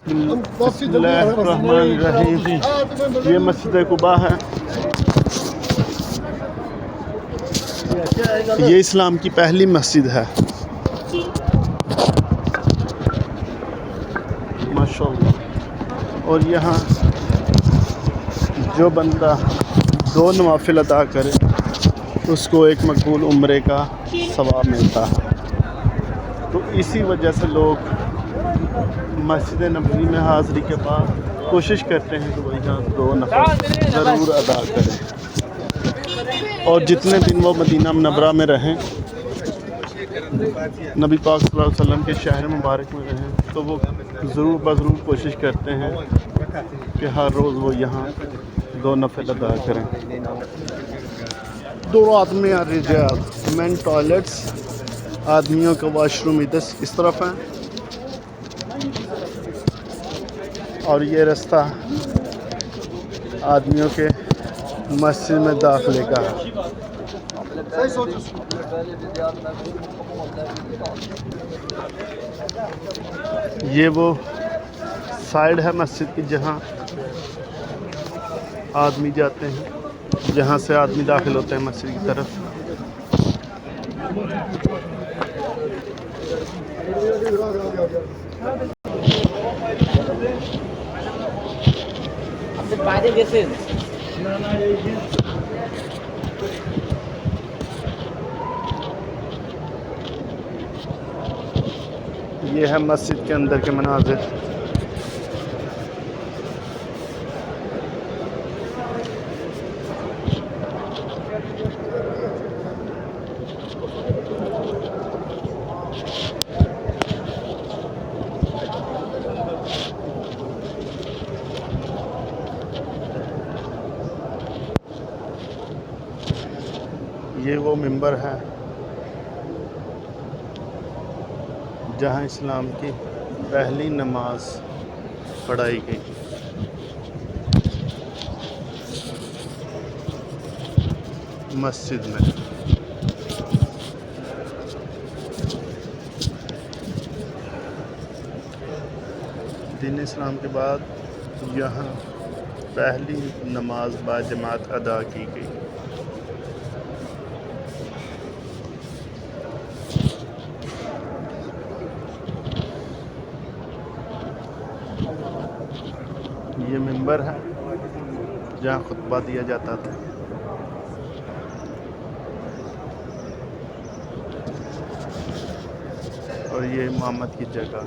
बिस्मिल्लाहिर्रहमानिर्रहीम। ये मस्जिद कुबा है। ये इस्लाम की पहली मस्जिद है। माशाअल्लाह। और यहाँ जो बंदा 2 नवाफिल अदा करे उसको एक मकबूल उम्रे का सवाब मिलता है। तो इसी वजह से लोग मस्जिद नबवी में हाज़िरी के बाद कोशिश करते हैं कि वो यहाँ 2 नफल ज़रूर अदा करें। और जितने दिन वो मदीना मुनव्वरा में रहें, नबी पाक सल्लल्लाहु अलैहि वसल्लम के शहर मुबारक में रहें, तो वो ज़रूर बज़रूर कोशिश करते हैं कि हर रोज़ वो यहाँ 2 नफल अदा करें। 2 आदमी आ रिजाल मेन टॉयलेट्स, आदमियों का वॉशरूम इस तरफ है और ये रास्ता आदमियों के मस्जिद में दाखिले का है। ये वो साइड है मस्जिद की जहाँ आदमी जाते हैं, जहाँ से आदमी दाखिल होते हैं मस्जिद की तरफ। ये है मस्जिद के अंदर के मनाज़िर। ये वो मिंबर है जहाँ इस्लाम की पहली नमाज पढ़ाई गई। मस्जिद में दीन इस्लाम के बाद यहाँ पहली नमाज बाजमात अदा की गई। ये मिंबर है जहाँ खुतबा दिया जाता था। और ये इमामत की जगह।